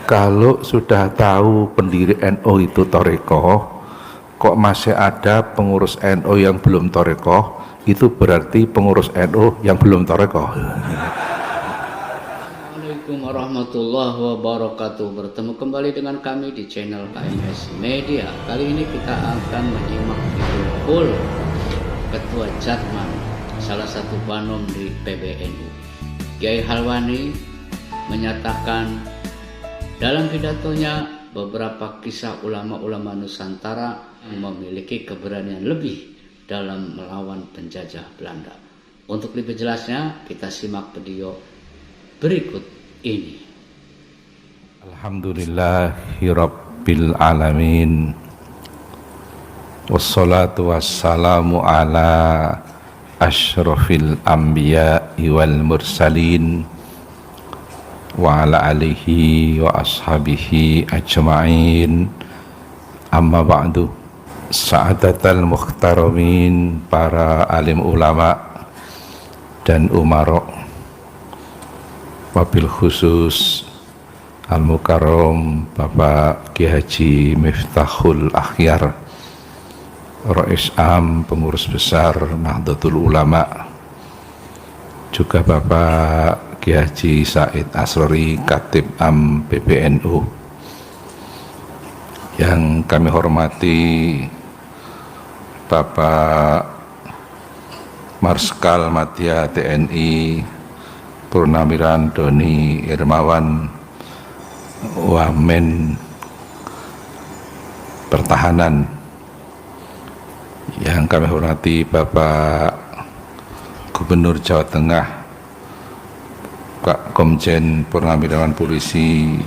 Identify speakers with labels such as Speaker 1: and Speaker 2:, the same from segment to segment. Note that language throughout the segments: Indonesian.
Speaker 1: Kalau sudah tahu pendiri NU itu Thariqah, kok masih ada pengurus NU yang belum Thariqah, itu berarti pengurus NU yang belum Thariqah.
Speaker 2: Assalamualaikum warahmatullahi wabarakatuh. Bertemu kembali dengan kami di channel KMS Media. Kali ini kita akan menyimak video full Ketua Jatman, salah satu banom di PBNU, Kiai Halwani, menyatakan dalam pidatonya beberapa kisah ulama-ulama Nusantara memiliki keberanian lebih dalam melawan penjajah Belanda. Untuk lebih jelasnya kita simak video berikut ini.
Speaker 1: Alhamdulillahirabbil alamin. Wassalatu wassalamu ala asyrafil anbiya'i wal mursalin wa ala alihi wa ashabihi ajma'in. Amma ba'du. Sa'adatal mukhtaramin, para alim ulama dan umarok, wabil khusus al-mukarram Bapak Ki Haji Miftahul Akhyar, Rais Am Pengurus Besar Nahdlatul Ulama, juga Bapak Ki Haji Said Asrori, Khatib Am PBNU, yang kami hormati Bapak Marskal Madya TNI Purnawiran Doni Irmawan, Wamen Pertahanan, yang kami hormati Bapak Gubernur Jawa Tengah, Pak Komjen Purnawirawan Polisi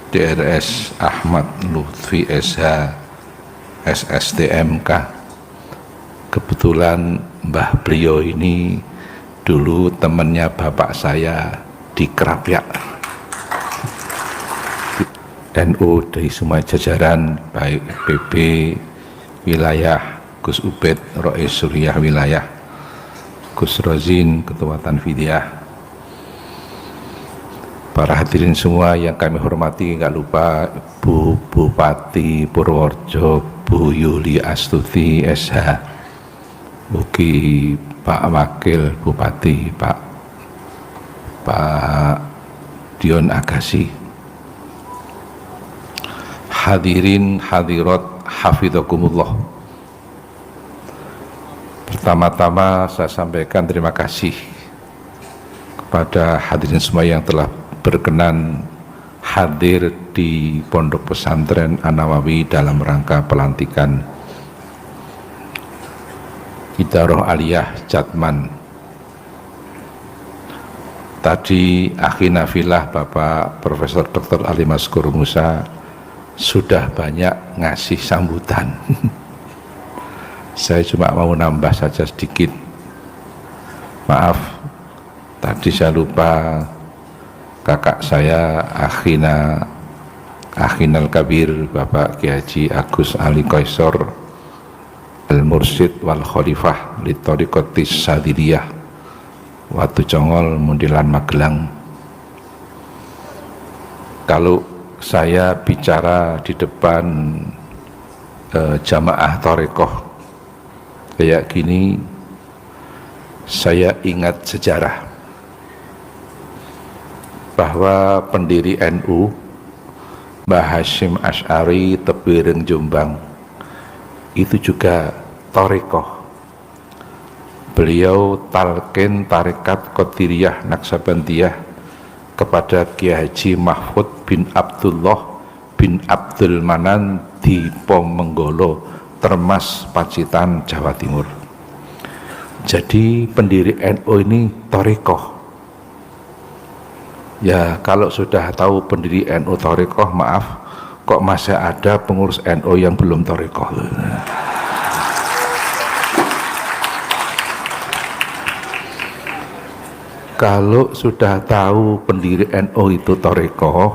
Speaker 1: DRS Ahmad Lutfi SH SSTMK. Kebetulan Mbah beliau ini dulu temannya bapak saya di Krapyak. NU dari semua jajaran, baik PB wilayah, Gus Ubed Rais Suriah wilayah, Gus Rozin Ketua Tanfidiyah, para hadirin semua yang kami hormati, nggak lupa Bu Bupati Purworejo Bu Yuli Astuti SH, Ugi Pak Wakil Bupati Pak Dion Agassi, hadirin hadirat hafidhakumullah. Pertama-tama saya sampaikan terima kasih kepada hadirin semua yang telah berkenan hadir di Pondok Pesantren An-Nawawi dalam rangka pelantikan Idarah Aliyah Jatman. Tadi akhina fillah Bapak Profesor Dr. Ali Maskur Musa sudah banyak ngasih sambutan. Saya cuma mau nambah saja sedikit. Maaf, tadi saya lupa kakak saya Akhinal Kabir Bapak Ki Haji Agus Ali Qaisor Al-Mursyid wal Khalifah li Thariqatis Sadiriyah Watu Congol Mundilan Magelang. Kalau saya bicara di depan jamaah Thariqah kayak gini, saya ingat sejarah bahwa pendiri NU Mbah Hasyim Asy'ari Tebireng Jombang itu juga Thariqah. Beliau talqin tarekat Qadiriyah Naksabandiyah kepada Kiai Haji Mahfud bin Abdullah bin Abdul Manan di Pomenggolo, Termas, Pacitan, Jawa Timur. Jadi pendiri NU ini Thariqah. Ya, kalau sudah tahu pendiri NU Thariqah, maaf, kok masih ada pengurus NU yang belum Thariqah. Kalau sudah tahu pendiri NU itu Thariqah,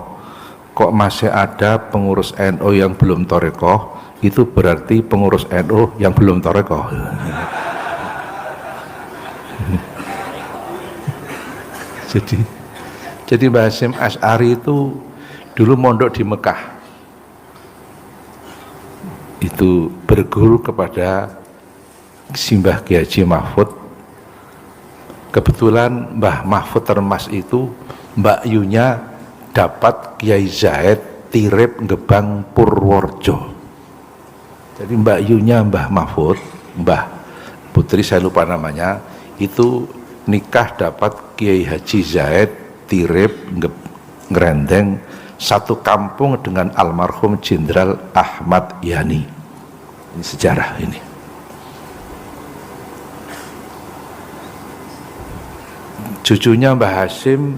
Speaker 1: kok masih ada pengurus NU yang belum Thariqah, itu berarti pengurus NU yang belum Thariqah. Jadi Mbah Hasyim Asy'ari itu dulu mondok di Mekah, itu berguru kepada Simbah Kiai Haji Mahfud. Kebetulan Mbah Mahfud Termas itu Mbak Yunya dapat Kiai Zaid Tirip Gebang Purworejo. Jadi Mbak Yunya Mbah Mahfud, Mbah Putri saya lupa namanya, itu nikah dapat Kiai Haji Zaid Tirip Ngerendeng, satu kampung dengan almarhum Jenderal Ahmad Yani. Ini sejarah ini. Cucunya Mbah Hasim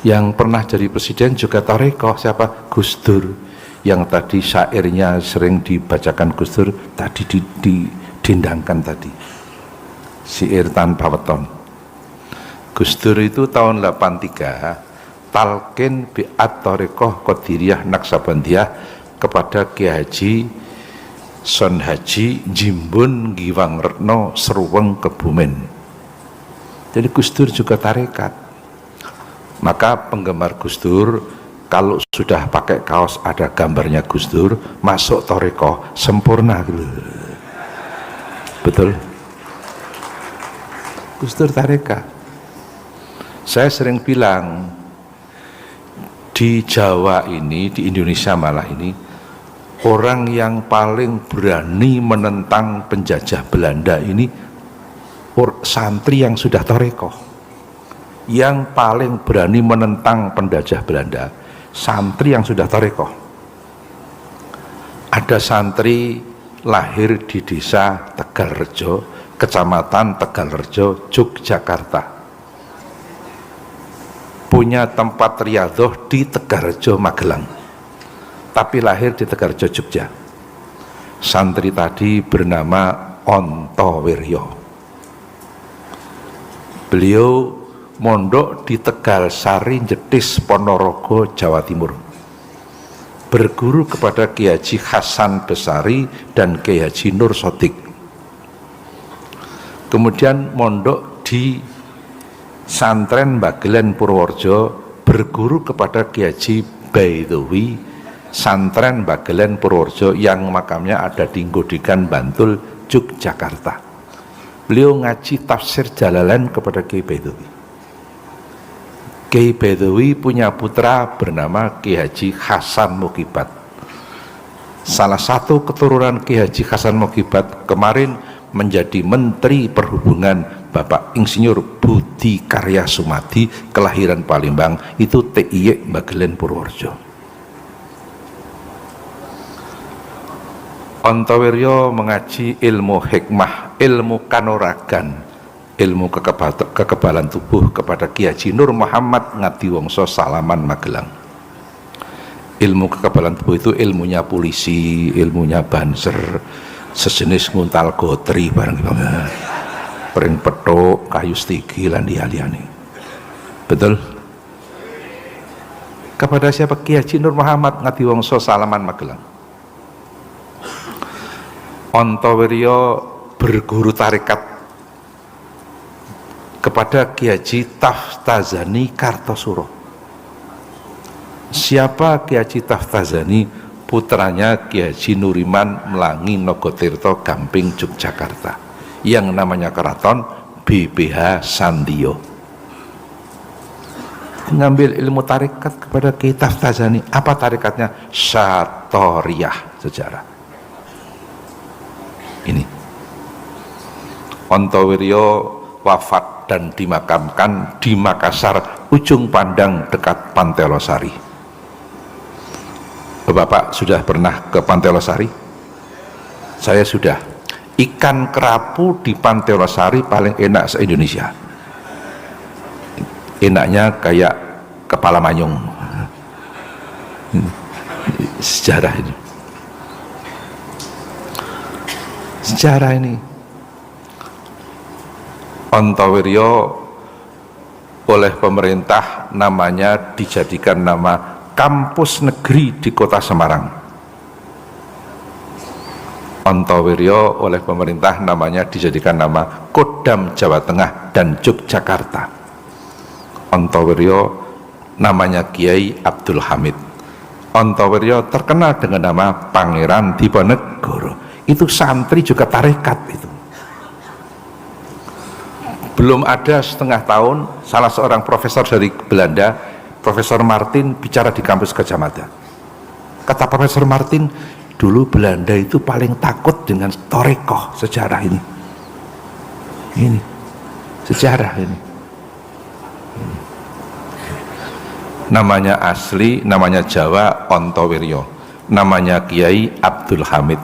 Speaker 1: yang pernah jadi presiden juga tarekoh, siapa? Gus Dur, yang tadi syairnya sering dibacakan Gus Dur, tadi didendangkan tadi, syair tanpa weton. Gus Dur itu tahun 83 talqin bi'at tarekoh Qadiriyah Naksabandiyah kepada Kiai Haji Son Haji Jimbun Giwang Retno Seruweng Kebumen. Jadi Gus Dur juga tarekat. Maka penggemar Gus Dur kalau sudah pakai kaos ada gambarnya Gus Dur, masuk tarekoh sempurna gitu. Betul? Gus Dur tarekat. Saya sering bilang di Jawa ini, di Indonesia malah ini, orang yang paling berani menentang penjajah Belanda ini santri yang sudah tarekoh. Yang paling berani menentang penjajah Belanda, santri yang sudah tarekoh. Ada santri lahir di desa Tegalrejo, kecamatan Tegalrejo, Yogyakarta, punya tempat riyadhah di Tegalrejo Magelang, tapi lahir di Tegalrejo Jogja. Santri tadi bernama Ontowiryo. Beliau mondok di Tegal Sari Jetis Ponorogo Jawa Timur, berguru kepada Kiai Haji Hasan Besari dan Kiai Haji Nur Sodik. Kemudian mondok di Santren Bagelen Purworejo, berguru kepada Kiai Haji Baidowi, Santren Bagelen Purworejo yang makamnya ada di Ngodikan Bantul, Yogyakarta. Beliau ngaji tafsir Jalalain kepada Kiai Baidowi. Kiai Baidowi punya putra bernama Kiai Haji Hasan Mukibat. Salah satu keturunan Kiai Haji Hasan Mukibat kemarin menjadi Menteri Perhubungan Bapak Insinyur Budi Karya Sumadi, kelahiran Palembang, itu TIY Bagelen Purworejo. Ontowiryo mengaji ilmu hikmah, ilmu kanuragan, ilmu kekebalan tubuh kepada Kiai Haji Nur Muhammad Ngadiwongso Salaman Magelang. Ilmu kekebalan tubuh itu ilmunya polisi, ilmunya banser, sejenis nguntal gotri bareng pering petuk, kayu stigi lan liyane. Betul? Kepada siapa? Kiai Haji Nur Muhammad Ngadiwongso Salaman Magelang. Ontowiryo berguru tarekat kepada Kiai Haji Taftazani Kartosuro. Siapa Kiai Haji Taftazani? Putranya Kiai Haji Nuriman Melangi Nogotirto Gamping Yogyakarta, yang namanya keraton BPH Sandio. Ngambil ilmu tarekat kepada Kiai Taftazani. Apa tarekatnya? Satoriyah, sejarah. Ini Ontowiryo wafat dan dimakamkan di Makassar, ujung pandang dekat Pantai Losari. Bapak sudah pernah ke Pantai Losari? Saya sudah. Ikan kerapu di Pantai Losari paling enak se-Indonesia. Enaknya kayak kepala manyung. Sejarah ini. Sejarah ini. Ontowiryo oleh pemerintah namanya dijadikan nama kampus negeri di Kota Semarang. Ontowiryo oleh pemerintah namanya dijadikan nama Kodam Jawa Tengah dan Yogyakarta. Ontowiryo namanya Kiai Abdul Hamid. Ontowiryo terkenal dengan nama Pangeran Diponegoro. Itu santri juga tarekat itu. Belum ada setengah tahun, salah seorang profesor dari Belanda, Profesor Martin, bicara di kampus Gadjah Mada. Kata Profesor Martin, dulu Belanda itu paling takut dengan torekoh. Sejarah ini sejarah ini. Namanya asli, namanya Jawa Ontowiryo, namanya Kiai Abdul Hamid,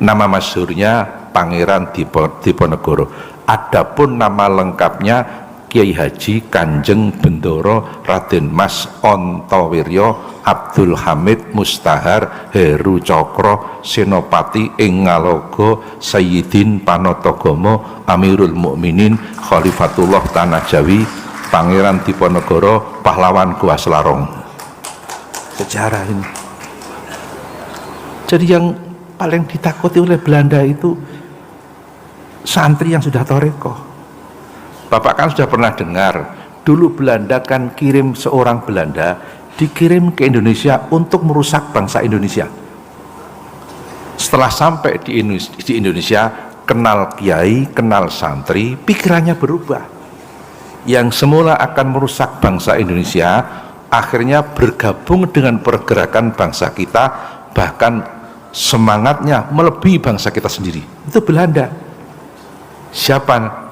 Speaker 1: nama masyhurnya Pangeran Diponegoro. Adapun nama lengkapnya Kiai Haji Kanjeng Bendoro Raden Mas Ontowiryo Abdul Hamid Mustahar Heru Cokro Senopati ing Ngalogo Sayyidin Panotagama Amirul Mukminin Khalifatullah Tanah Jawi Pangeran Diponegoro Pahlawan Gua Selarong. Sejarah ini. Jadi yang paling ditakuti oleh Belanda itu santri yang sudah toreko. Bapak kan sudah pernah dengar, dulu Belanda kan kirim seorang Belanda, dikirim ke Indonesia untuk merusak bangsa Indonesia. Setelah sampai di Indonesia, kenal kiai, kenal santri, pikirannya berubah. Yang semula akan merusak bangsa Indonesia, akhirnya bergabung dengan pergerakan bangsa kita, bahkan semangatnya melebihi bangsa kita sendiri. Itu Belanda. Siapa?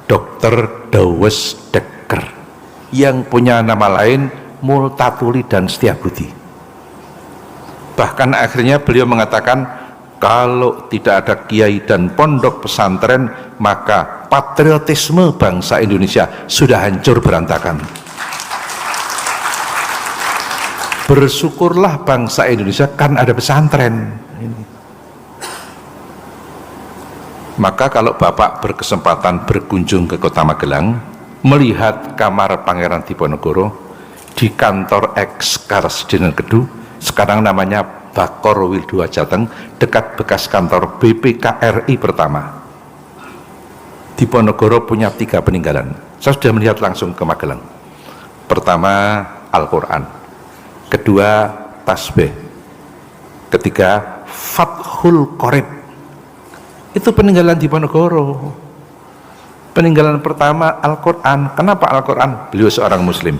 Speaker 1: Dr. Douwes Dekker, yang punya nama lain Multatuli dan Setiabudi. Bahkan akhirnya beliau mengatakan, kalau tidak ada kiai dan pondok pesantren, maka patriotisme bangsa Indonesia sudah hancur berantakan. Bersyukurlah bangsa Indonesia kan ada pesantren. Maka kalau Bapak berkesempatan berkunjung ke Kota Magelang, melihat kamar Pangeran Diponegoro di kantor ex Karesidenan Kedu, sekarang namanya Bakor Wildoa Jateng, dekat bekas kantor BPKRI pertama. Diponegoro punya 3 peninggalan. Saya sudah melihat langsung ke Magelang. Pertama, Al-Quran. Kedua, tasbih. Ketiga, Fathul Qorib. Itu peninggalan Diponegoro. Peninggalan pertama Al-Quran. Kenapa Al-Quran? Beliau seorang muslim.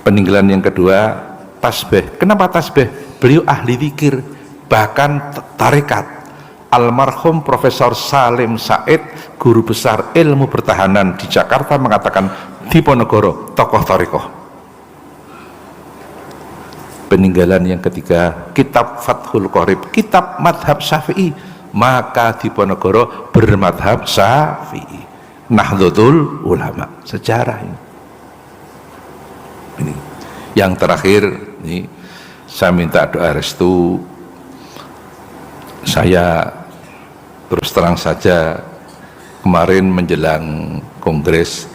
Speaker 1: Peninggalan yang kedua tasbih. Kenapa tasbih? Beliau ahli zikir, bahkan tarekat. Almarhum Profesor Salim Said, guru besar ilmu pertahanan di Jakarta, mengatakan Diponegoro tokoh tarekoh. Peninggalan yang ketiga, kitab Fathul Qorib, kitab madhab Syafi'i. Maka Diponegoro bermadhab Syafi'i, Nahdlatul Ulama. Sejarah ini. Yang terakhir ini, saya minta doa restu. Saya terus terang saja, kemarin menjelang kongres,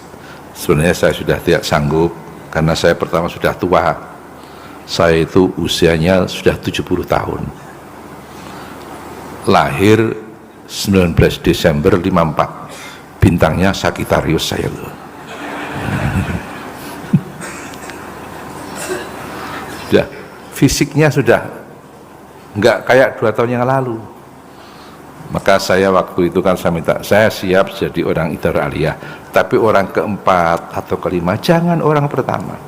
Speaker 1: sebenarnya saya sudah tidak sanggup, karena saya pertama sudah tua. Saya itu usianya sudah 70 tahun. Lahir 19 Desember 54, bintangnya Sagittarius saya loh. Sudah, fisiknya sudah enggak kayak 2 tahun yang lalu. Maka saya waktu itu kan saya minta, saya siap jadi orang idhar aliyah, tapi orang keempat atau kelima, jangan orang pertama.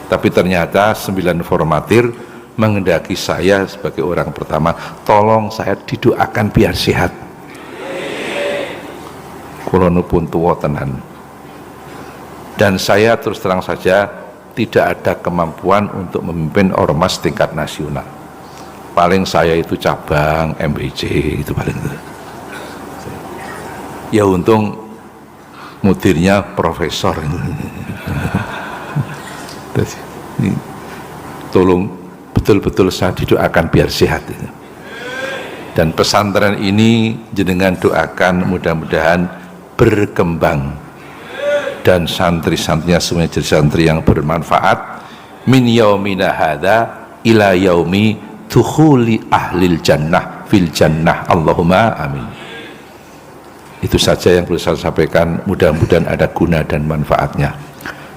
Speaker 1: Tapi ternyata 9 formatir mengendaki saya sebagai orang pertama, tolong saya didoakan biar sehat. Kulono pun tua tenan. Dan saya terus terang saja tidak ada kemampuan untuk memimpin ormas tingkat nasional. Paling saya itu cabang MBC, itu paling itu. Ya untung mudirnya profesor. Tolong betul-betul saya didoakan biar sehat. Dan pesantren ini jenengan doakan mudah-mudahan berkembang, dan santri-santrinya semuanya jadi santri yang bermanfaat min yaumina hadza ila yaumi dukhuli ahlil jannah fil jannah, Allahumma amin. Itu saja yang perlu saya sampaikan, mudah-mudahan ada guna dan manfaatnya.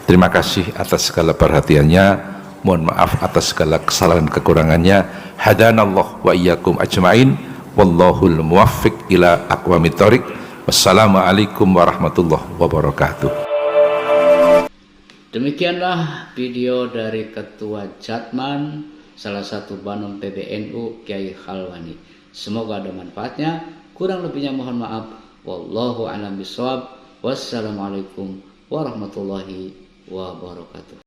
Speaker 1: Terima kasih atas segala perhatiannya. Mohon maaf atas segala kesalahan kekurangannya. Hadanallah wa iyyakum ajmain. Wallahul muwaffiq ila aqwamit thoriq. Wassalamualaikum warahmatullahi wabarakatuh.
Speaker 2: Demikianlah video dari Ketua Jatman salah satu Banom PBNU Kiai Khalwani. Semoga ada manfaatnya. Kurang lebihnya mohon maaf. Wallahu a'lam bishawab. Wassalamualaikum warahmatullahi wabarakatuh.